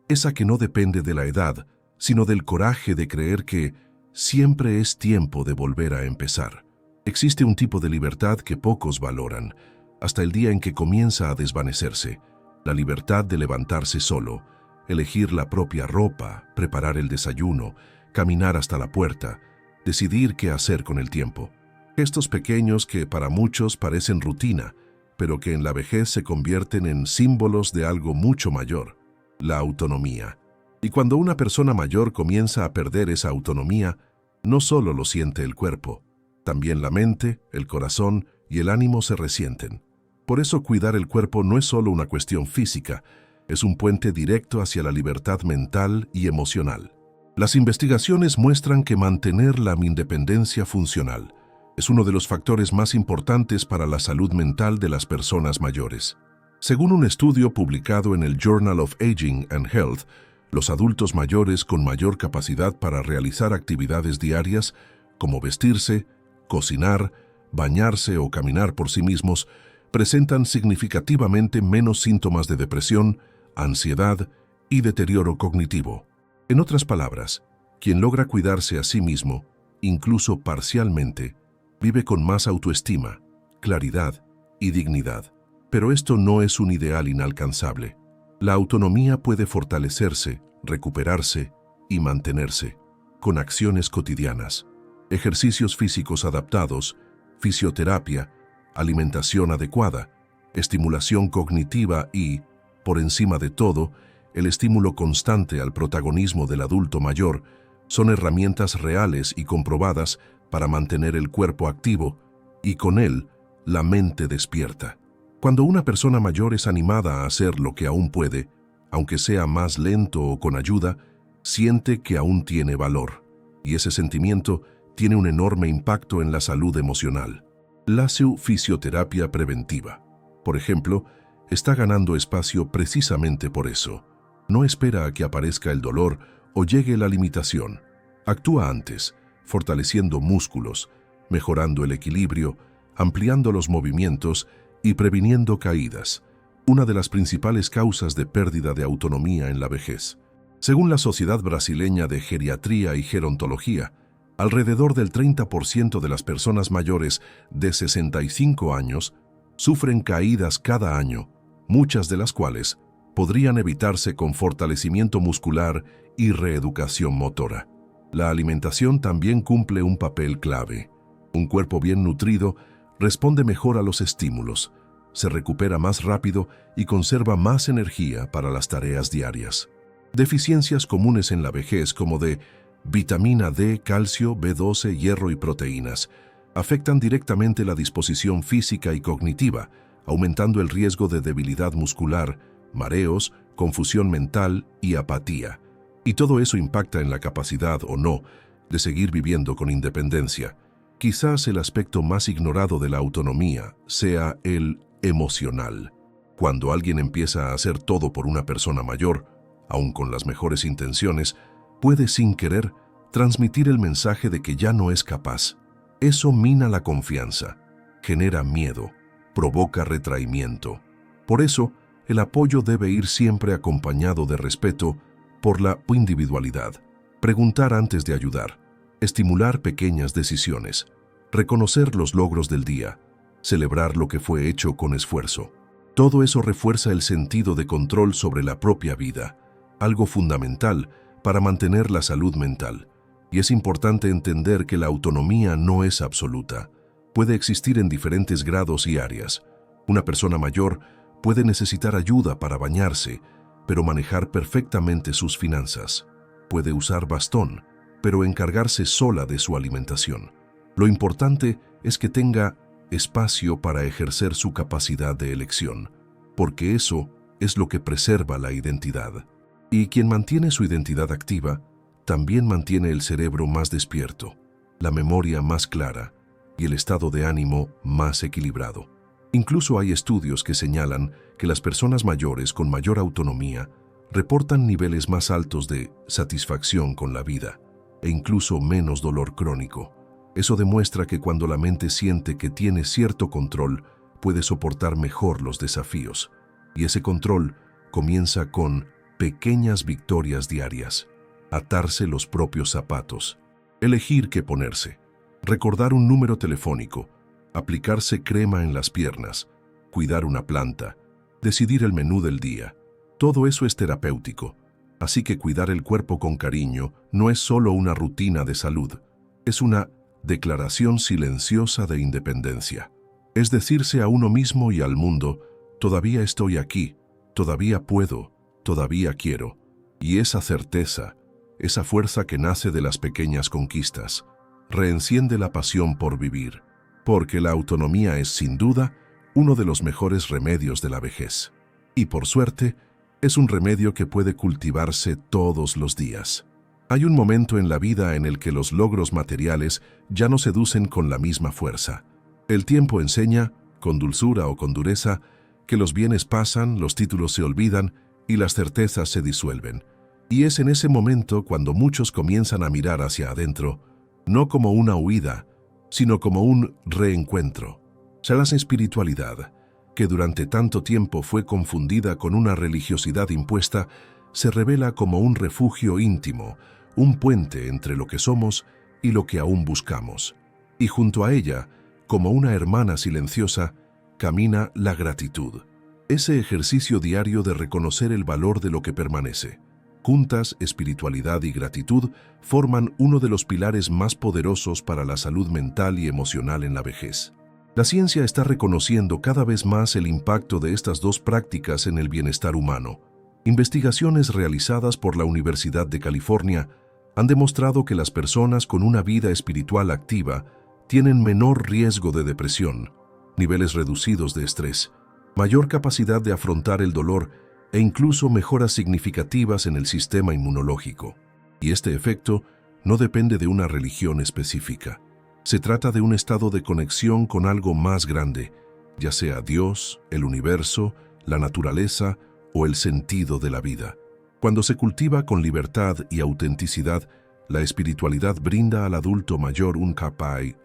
esa que no depende de la edad, sino del coraje de creer que siempre es tiempo de volver a empezar. Existe un tipo de libertad que pocos valoran, hasta el día en que comienza a desvanecerse, la libertad de levantarse solo, elegir la propia ropa, preparar el desayuno, caminar hasta la puerta, decidir qué hacer con el tiempo. Gestos pequeños que para muchos parecen rutina, pero que en la vejez se convierten en símbolos de algo mucho mayor, la autonomía. Y cuando una persona mayor comienza a perder esa autonomía, no solo lo siente el cuerpo, también la mente, el corazón y el ánimo se resienten. Por eso cuidar el cuerpo no es solo una cuestión física, es un puente directo hacia la libertad mental y emocional. Las investigaciones muestran que mantener la independencia funcional es uno de los factores más importantes para la salud mental de las personas mayores. Según un estudio publicado en el Journal of Aging and Health, los adultos mayores con mayor capacidad para realizar actividades diarias, como vestirse, cocinar, bañarse o caminar por sí mismos, presentan significativamente menos síntomas de depresión, ansiedad y deterioro cognitivo. En otras palabras, quien logra cuidarse a sí mismo, incluso parcialmente, vive con más autoestima, claridad y dignidad. Pero esto no es un ideal inalcanzable. La autonomía puede fortalecerse, recuperarse y mantenerse con acciones cotidianas, ejercicios físicos adaptados, fisioterapia, alimentación adecuada, estimulación cognitiva y, por encima de todo, el estímulo constante al protagonismo del adulto mayor son herramientas reales y comprobadas para mantener el cuerpo activo y, con él, la mente despierta. Cuando una persona mayor es animada a hacer lo que aún puede, aunque sea más lento o con ayuda, siente que aún tiene valor, y ese sentimiento tiene un enorme impacto en la salud emocional. La fisioterapia preventiva, por ejemplo, está ganando espacio precisamente por eso. No espera a que aparezca el dolor o llegue la limitación. Actúa antes, fortaleciendo músculos, mejorando el equilibrio, ampliando los movimientos y previniendo caídas, una de las principales causas de pérdida de autonomía en la vejez. Según la Sociedad Brasileña de Geriatría y Gerontología, alrededor del 30% de las personas mayores de 65 años sufren caídas cada año, muchas de las cuales podrían evitarse con fortalecimiento muscular y reeducación motora. La alimentación también cumple un papel clave. Un cuerpo bien nutrido responde mejor a los estímulos, se recupera más rápido y conserva más energía para las tareas diarias. Deficiencias comunes en la vejez como de vitamina D, calcio, B12, hierro y proteínas afectan directamente la disposición física y cognitiva, aumentando el riesgo de debilidad muscular, mareos, confusión mental y apatía. Y todo eso impacta en la capacidad o no de seguir viviendo con independencia. Quizás el aspecto más ignorado de la autonomía sea el emocional. Cuando alguien empieza a hacer todo por una persona mayor, aun con las mejores intenciones, puede sin querer transmitir el mensaje de que ya no es capaz. Eso mina la confianza, genera miedo, provoca retraimiento. Por eso, el apoyo debe ir siempre acompañado de respeto por la individualidad. Preguntar antes de ayudar, estimular pequeñas decisiones, reconocer los logros del día, celebrar lo que fue hecho con esfuerzo. Todo eso refuerza el sentido de control sobre la propia vida, algo fundamental para mantener la salud mental. Y es importante entender que la autonomía no es absoluta. Puede existir en diferentes grados y áreas. Una persona mayor puede necesitar ayuda para bañarse, pero manejar perfectamente sus finanzas. Puede usar bastón, pero encargarse sola de su alimentación. Lo importante es que tenga espacio para ejercer su capacidad de elección, porque eso es lo que preserva la identidad. Y quien mantiene su identidad activa, también mantiene el cerebro más despierto, la memoria más clara y el estado de ánimo más equilibrado. Incluso hay estudios que señalan que las personas mayores con mayor autonomía reportan niveles más altos de satisfacción con la vida e incluso menos dolor crónico. Eso demuestra que cuando la mente siente que tiene cierto control, puede soportar mejor los desafíos. Y ese control comienza con pequeñas victorias diarias. Atarse los propios zapatos, elegir qué ponerse, recordar un número telefónico, aplicarse crema en las piernas, cuidar una planta, decidir el menú del día. Todo eso es terapéutico. Así que cuidar el cuerpo con cariño no es solo una rutina de salud, es una declaración silenciosa de independencia. Es decirse a uno mismo y al mundo, todavía estoy aquí, todavía puedo, todavía quiero. Y esa certeza, esa fuerza que nace de las pequeñas conquistas, reenciende la pasión por vivir, porque la autonomía es sin duda uno de los mejores remedios de la vejez. Y por suerte, es un remedio que puede cultivarse todos los días. Hay un momento en la vida en el que los logros materiales ya no seducen con la misma fuerza. El tiempo enseña, con dulzura o con dureza, que los bienes pasan, los títulos se olvidan y las certezas se disuelven. Y es en ese momento cuando muchos comienzan a mirar hacia adentro, no como una huida, sino como un reencuentro. La espiritualidad, que durante tanto tiempo fue confundida con una religiosidad impuesta, se revela como un refugio íntimo, un puente entre lo que somos y lo que aún buscamos. Y junto a ella, como una hermana silenciosa, camina la gratitud, ese ejercicio diario de reconocer el valor de lo que permanece. Juntas, espiritualidad y gratitud forman uno de los pilares más poderosos para la salud mental y emocional en la vejez. La ciencia está reconociendo cada vez más el impacto de estas dos prácticas en el bienestar humano. Investigaciones realizadas por la Universidad de California han demostrado que las personas con una vida espiritual activa tienen menor riesgo de depresión, niveles reducidos de estrés, mayor capacidad de afrontar el dolor e incluso mejoras significativas en el sistema inmunológico. Y este efecto no depende de una religión específica. Se trata de un estado de conexión con algo más grande, ya sea Dios, el universo, la naturaleza o el sentido de la vida. Cuando se cultiva con libertad y autenticidad, la espiritualidad brinda al adulto mayor un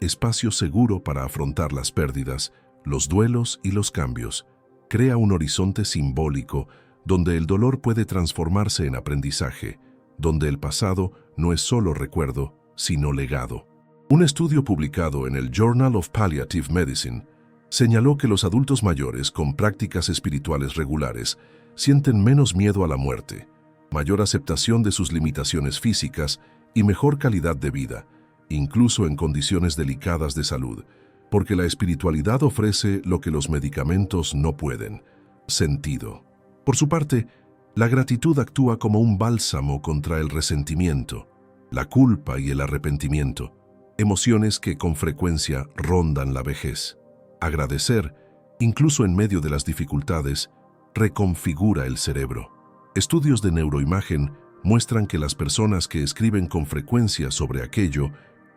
espacio seguro para afrontar las pérdidas, los duelos y los cambios. Crea un horizonte simbólico donde el dolor puede transformarse en aprendizaje, donde el pasado no es solo recuerdo, sino legado. Un estudio publicado en el Journal of Palliative Medicine señaló que los adultos mayores con prácticas espirituales regulares sienten menos miedo a la muerte, mayor aceptación de sus limitaciones físicas y mejor calidad de vida, incluso en condiciones delicadas de salud, porque la espiritualidad ofrece lo que los medicamentos no pueden: sentido. Por su parte, la gratitud actúa como un bálsamo contra el resentimiento, la culpa y el arrepentimiento, emociones que con frecuencia rondan la vejez. Agradecer, incluso en medio de las dificultades, reconfigura el cerebro. Estudios de neuroimagen muestran que las personas que escriben con frecuencia sobre aquello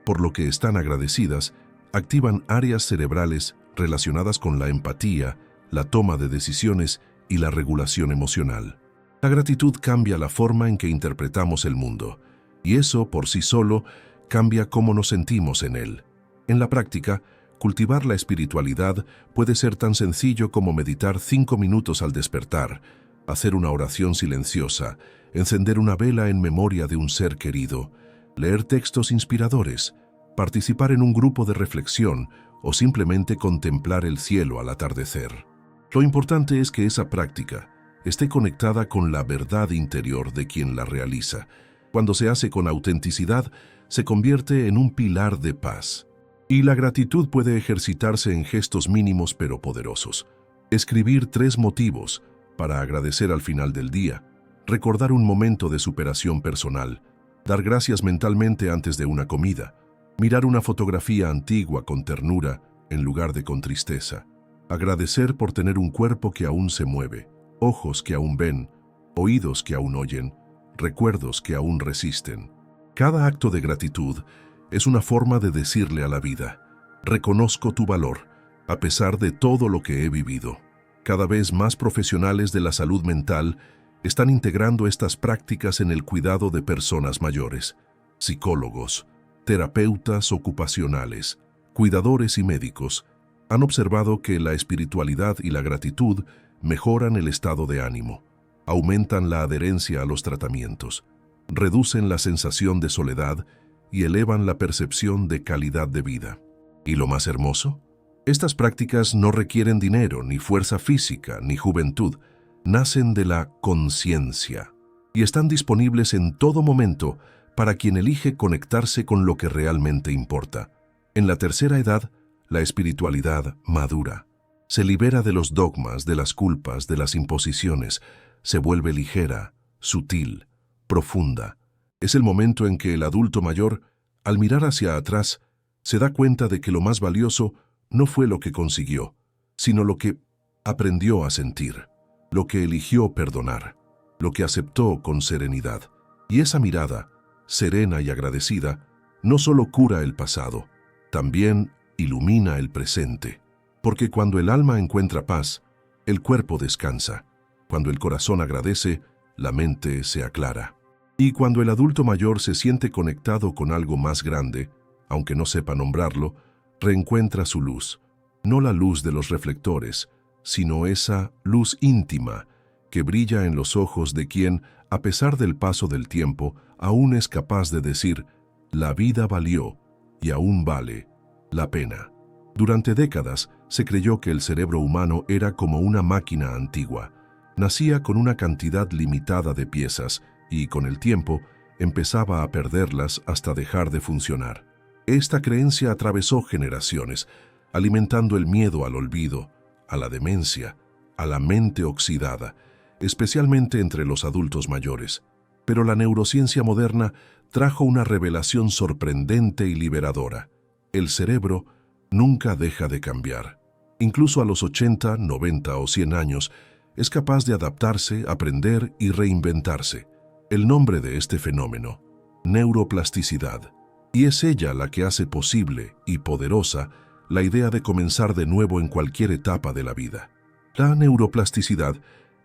por lo que están agradecidas activan áreas cerebrales relacionadas con la empatía, la toma de decisiones y la regulación emocional. La gratitud cambia la forma en que interpretamos el mundo, y eso por sí solo cambia cómo nos sentimos en él. En la práctica, cultivar la espiritualidad puede ser tan sencillo como meditar 5 minutos al despertar, hacer una oración silenciosa, encender una vela en memoria de un ser querido, leer textos inspiradores, participar en un grupo de reflexión o simplemente contemplar el cielo al atardecer. Lo importante es que esa práctica esté conectada con la verdad interior de quien la realiza. Cuando se hace con autenticidad, se convierte en un pilar de paz. Y la gratitud puede ejercitarse en gestos mínimos pero poderosos. Escribir 3 motivos para agradecer al final del día, recordar un momento de superación personal, dar gracias mentalmente antes de una comida, mirar una fotografía antigua con ternura en lugar de con tristeza, agradecer por tener un cuerpo que aún se mueve, ojos que aún ven, oídos que aún oyen, recuerdos que aún resisten. Cada acto de gratitud es una forma de decirle a la vida: reconozco tu valor, a pesar de todo lo que he vivido. Cada vez más profesionales de la salud mental están integrando estas prácticas en el cuidado de personas mayores. Psicólogos, terapeutas ocupacionales, cuidadores y médicos han observado que la espiritualidad y la gratitud mejoran el estado de ánimo, aumentan la adherencia a los tratamientos, reducen la sensación de soledad y elevan la percepción de calidad de vida. ¿Y lo más hermoso? Estas prácticas no requieren dinero, ni fuerza física, ni juventud. Nacen de la conciencia y están disponibles en todo momento para quien elige conectarse con lo que realmente importa. En la tercera edad, la espiritualidad madura. Se libera de los dogmas, de las culpas, de las imposiciones. Se vuelve ligera, sutil, profunda. Es el momento en que el adulto mayor, al mirar hacia atrás, se da cuenta de que lo más valioso no fue lo que consiguió, sino lo que aprendió a sentir, lo que eligió perdonar, lo que aceptó con serenidad. Y esa mirada, serena y agradecida, no solo cura el pasado, también ilumina el presente. Porque cuando el alma encuentra paz, el cuerpo descansa. Cuando el corazón agradece, la mente se aclara. Y cuando el adulto mayor se siente conectado con algo más grande, aunque no sepa nombrarlo, reencuentra su luz. No la luz de los reflectores, sino esa luz íntima que brilla en los ojos de quien, a pesar del paso del tiempo, aún es capaz de decir: la vida valió y aún vale la pena. Durante décadas se creyó que el cerebro humano era como una máquina antigua. Nacía con una cantidad limitada de piezas y, con el tiempo, empezaba a perderlas hasta dejar de funcionar. Esta creencia atravesó generaciones, alimentando el miedo al olvido, a la demencia, a la mente oxidada, especialmente entre los adultos mayores. Pero la neurociencia moderna trajo una revelación sorprendente y liberadora. El cerebro nunca deja de cambiar. Incluso a los 80, 90 o 100 años, es capaz de adaptarse, aprender y reinventarse. El nombre de este fenómeno: neuroplasticidad. Y es ella la que hace posible y poderosa la idea de comenzar de nuevo en cualquier etapa de la vida. La neuroplasticidad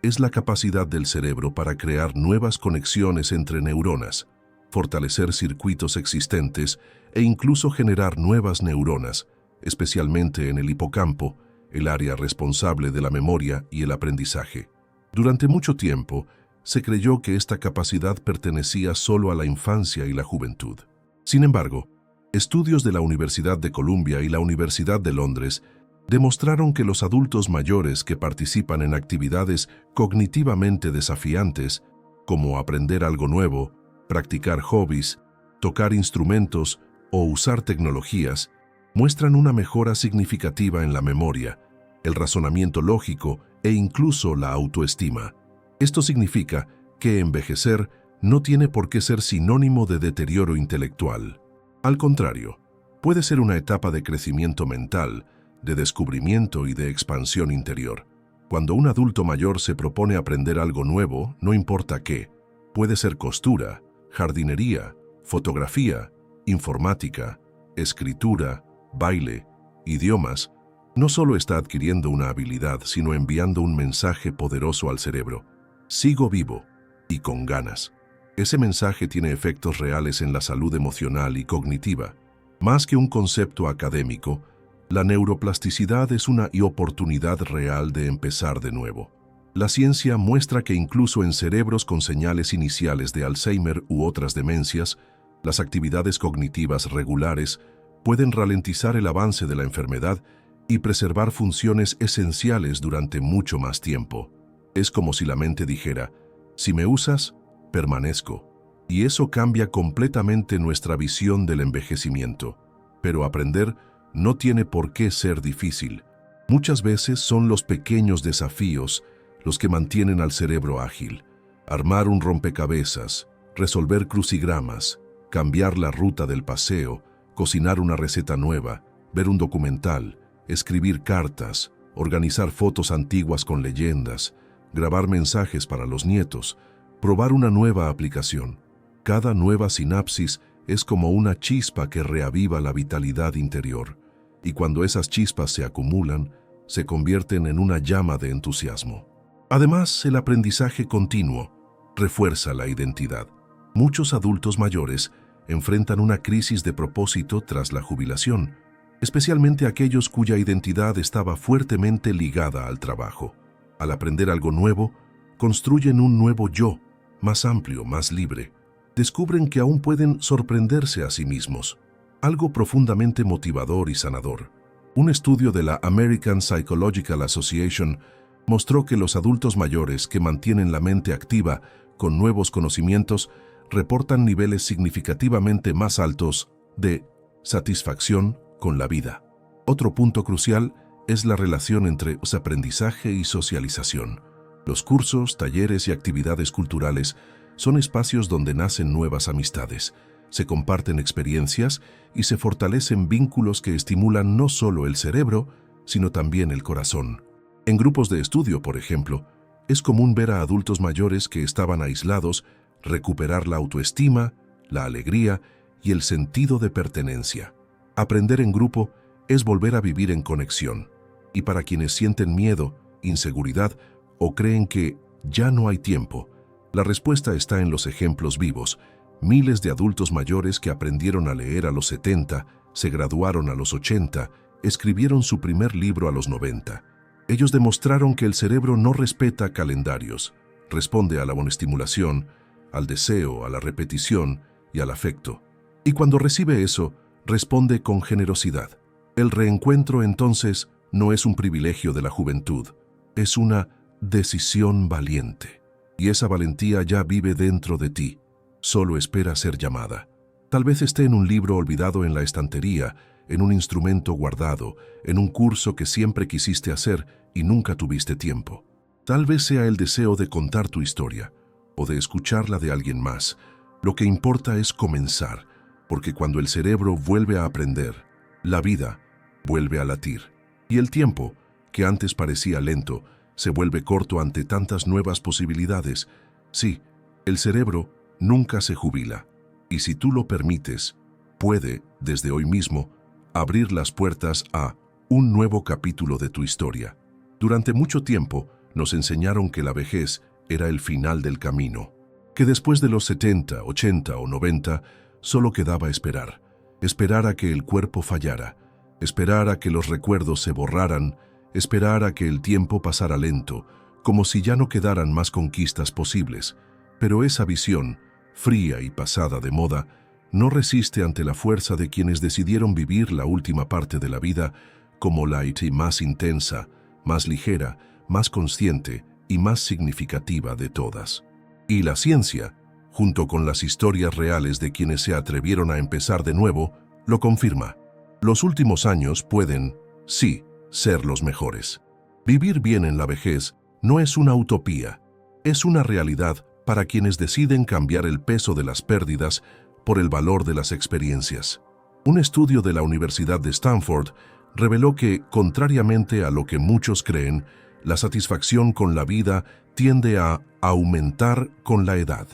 es la capacidad del cerebro para crear nuevas conexiones entre neuronas, fortalecer circuitos existentes e incluso generar nuevas neuronas, especialmente en el hipocampo, el área responsable de la memoria y el aprendizaje. Durante mucho tiempo, se creyó que esta capacidad pertenecía solo a la infancia y la juventud. Sin embargo, estudios de la Universidad de Columbia y la Universidad de Londres demostraron que los adultos mayores que participan en actividades cognitivamente desafiantes, como aprender algo nuevo, practicar hobbies, tocar instrumentos o usar tecnologías, muestran una mejora significativa en la memoria, el razonamiento lógico e incluso la autoestima. Esto significa que envejecer no tiene por qué ser sinónimo de deterioro intelectual. Al contrario, puede ser una etapa de crecimiento mental, de descubrimiento y de expansión interior. Cuando un adulto mayor se propone aprender algo nuevo, no importa qué, puede ser costura, jardinería, fotografía, informática, escritura, baile, idiomas, no solo está adquiriendo una habilidad, sino enviando un mensaje poderoso al cerebro: sigo vivo y con ganas. Ese mensaje tiene efectos reales en la salud emocional y cognitiva. Más que un concepto académico, la neuroplasticidad es una oportunidad real de empezar de nuevo. La ciencia muestra que incluso en cerebros con señales iniciales de Alzheimer u otras demencias, las actividades cognitivas regulares pueden ralentizar el avance de la enfermedad y preservar funciones esenciales durante mucho más tiempo. Es como si la mente dijera: si me usas, permanezco. Y eso cambia completamente nuestra visión del envejecimiento. Pero aprender no tiene por qué ser difícil. Muchas veces son los pequeños desafíos los que mantienen al cerebro ágil. Armar un rompecabezas, resolver crucigramas, cambiar la ruta del paseo, cocinar una receta nueva, ver un documental, escribir cartas, organizar fotos antiguas con leyendas, grabar mensajes para los nietos, probar una nueva aplicación. Cada nueva sinapsis es como una chispa que reaviva la vitalidad interior, y cuando esas chispas se acumulan, se convierten en una llama de entusiasmo. Además, el aprendizaje continuo refuerza la identidad. Muchos adultos mayores enfrentan una crisis de propósito tras la jubilación, especialmente aquellos cuya identidad estaba fuertemente ligada al trabajo. Al aprender algo nuevo, construyen un nuevo yo, más amplio, más libre. Descubren que aún pueden sorprenderse a sí mismos, algo profundamente motivador y sanador. Un estudio de la American Psychological Association mostró que los adultos mayores que mantienen la mente activa con nuevos conocimientos reportan niveles significativamente más altos de satisfacción con la vida. Otro punto crucial es la relación entre aprendizaje y socialización. Los cursos, talleres y actividades culturales son espacios donde nacen nuevas amistades, se comparten experiencias y se fortalecen vínculos que estimulan no solo el cerebro, sino también el corazón. En grupos de estudio, por ejemplo, es común ver a adultos mayores que estaban aislados recuperar la autoestima, la alegría y el sentido de pertenencia. Aprender en grupo es volver a vivir en conexión. Y para quienes sienten miedo, inseguridad o creen que ya no hay tiempo, la respuesta está en los ejemplos vivos. Miles de adultos mayores que aprendieron a leer a los 70, se graduaron a los 80, escribieron su primer libro a los 90. Ellos demostraron que el cerebro no respeta calendarios, responde a la monoestimulación, al deseo, a la repetición y al afecto. Y cuando recibe eso, responde con generosidad. El reencuentro, entonces, no es un privilegio de la juventud, es una decisión valiente. Y esa valentía ya vive dentro de ti, solo espera ser llamada. Tal vez esté en un libro olvidado en la estantería, en un instrumento guardado, en un curso que siempre quisiste hacer y nunca tuviste tiempo. Tal vez sea el deseo de contar tu historia o de escucharla de alguien más. Lo que importa es comenzar, porque cuando el cerebro vuelve a aprender, la vida vuelve a latir. Y el tiempo, que antes parecía lento, se vuelve corto ante tantas nuevas posibilidades. Sí, el cerebro nunca se jubila, y si tú lo permites, puede, desde hoy mismo, abrir las puertas a un nuevo capítulo de tu historia. Durante mucho tiempo nos enseñaron que la vejez era el final del camino, que después de los 70, 80 o 90 solo quedaba esperar, esperar a que el cuerpo fallara, esperar a que los recuerdos se borraran, esperar a que el tiempo pasara lento, como si ya no quedaran más conquistas posibles. Pero esa visión, fría y pasada de moda, no resiste ante la fuerza de quienes decidieron vivir la última parte de la vida como la más intensa, más ligera, más consciente y más significativa de todas. Y la ciencia, junto con las historias reales de quienes se atrevieron a empezar de nuevo, lo confirma. Los últimos años pueden, sí, ser los mejores. Vivir bien en la vejez no es una utopía, es una realidad para quienes deciden cambiar el peso de las pérdidas por el valor de las experiencias. Un estudio de la Universidad de Stanford reveló que, contrariamente a lo que muchos creen, la satisfacción con la vida tiende a aumentar con la edad.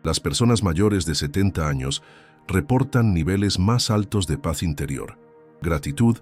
Las personas mayores de 70 años reportan niveles más altos de paz interior, gratitud,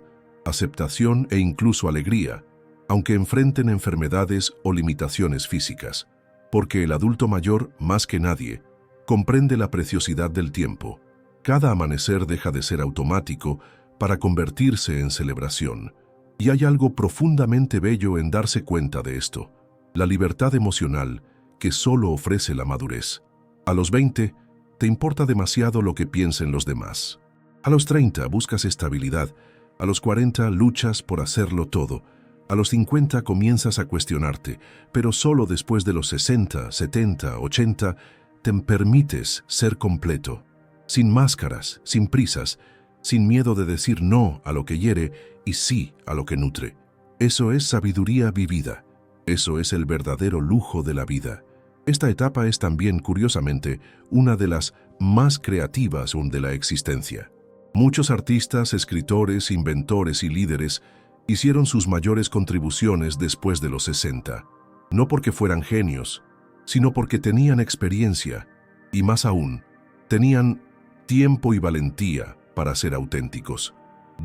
aceptación e incluso alegría, aunque enfrenten enfermedades o limitaciones físicas, porque el adulto mayor, más que nadie, comprende la preciosidad del tiempo. Cada amanecer deja de ser automático para convertirse en celebración. Y hay algo profundamente bello en darse cuenta de esto, la libertad emocional que solo ofrece la madurez. A los 20, te importa demasiado lo que piensen los demás. A los 30, buscas estabilidad. A los 40, luchas por hacerlo todo. A los 50, comienzas a cuestionarte, pero solo después de los 60, 70, 80, te permites ser completo. Sin máscaras, sin prisas, sin miedo de decir no a lo que hiere y sí a lo que nutre. Eso es sabiduría vivida. Eso es el verdadero lujo de la vida. Esta etapa es también, curiosamente, una de las más creativas de la existencia. Muchos artistas, escritores, inventores y líderes hicieron sus mayores contribuciones después de los 60, no porque fueran genios, sino porque tenían experiencia y, más aún, tenían tiempo y valentía para ser auténticos.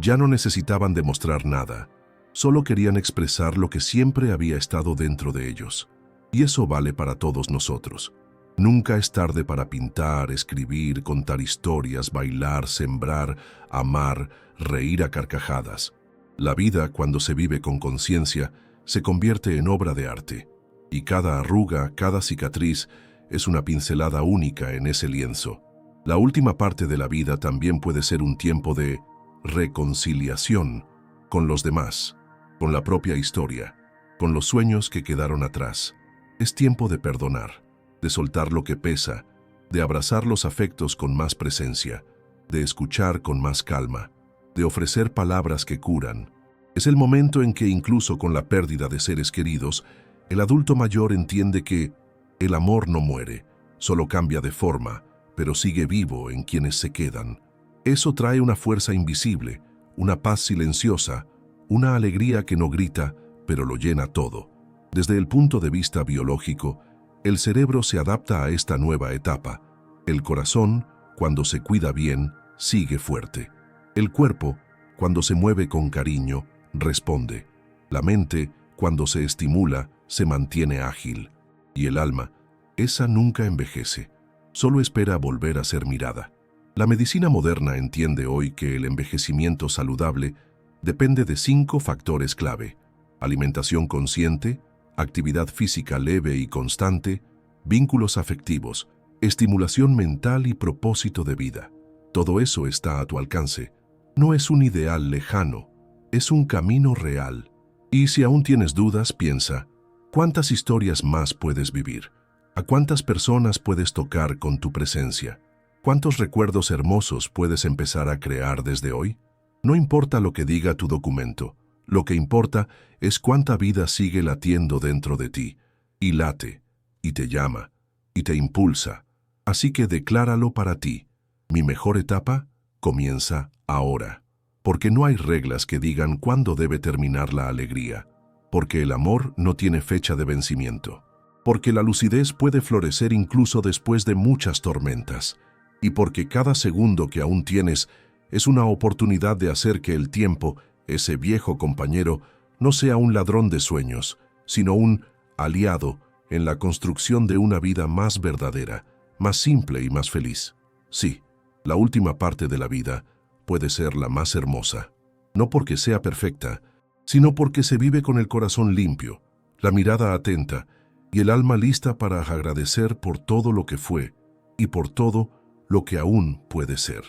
Ya no necesitaban demostrar nada, solo querían expresar lo que siempre había estado dentro de ellos. Y eso vale para todos nosotros. Nunca es tarde para pintar, escribir, contar historias, bailar, sembrar, amar, reír a carcajadas. La vida, cuando se vive con conciencia, se convierte en obra de arte. Y cada arruga, cada cicatriz, es una pincelada única en ese lienzo. La última parte de la vida también puede ser un tiempo de reconciliación con los demás, con la propia historia, con los sueños que quedaron atrás. Es tiempo de perdonar, de soltar lo que pesa, de abrazar los afectos con más presencia, de escuchar con más calma, de ofrecer palabras que curan. Es el momento en que, incluso con la pérdida de seres queridos, el adulto mayor entiende que el amor no muere, solo cambia de forma, pero sigue vivo en quienes se quedan. Eso trae una fuerza invisible, una paz silenciosa, una alegría que no grita, pero lo llena todo. Desde el punto de vista biológico, el cerebro se adapta a esta nueva etapa. El corazón, cuando se cuida bien, sigue fuerte. El cuerpo, cuando se mueve con cariño, responde. La mente, cuando se estimula, se mantiene ágil. Y el alma, esa nunca envejece, solo espera volver a ser mirada. La medicina moderna entiende hoy que el envejecimiento saludable depende de 5 factores clave: alimentación consciente, actividad física leve y constante, vínculos afectivos, estimulación mental y propósito de vida. Todo eso está a tu alcance. No es un ideal lejano, es un camino real. Y si aún tienes dudas, piensa, ¿cuántas historias más puedes vivir? ¿A cuántas personas puedes tocar con tu presencia? ¿Cuántos recuerdos hermosos puedes empezar a crear desde hoy? No importa lo que diga tu documento, lo que importa es cuánta vida sigue latiendo dentro de ti, y late, y te llama, y te impulsa. Así que decláralo para ti. Mi mejor etapa comienza ahora. Porque no hay reglas que digan cuándo debe terminar la alegría. Porque el amor no tiene fecha de vencimiento. Porque la lucidez puede florecer incluso después de muchas tormentas. Y porque cada segundo que aún tienes es una oportunidad de hacer que el tiempo, ese viejo compañero, no sea un ladrón de sueños, sino un aliado en la construcción de una vida más verdadera, más simple y más feliz. Sí, la última parte de la vida puede ser la más hermosa, no porque sea perfecta, sino porque se vive con el corazón limpio, la mirada atenta y el alma lista para agradecer por todo lo que fue y por todo lo que aún puede ser.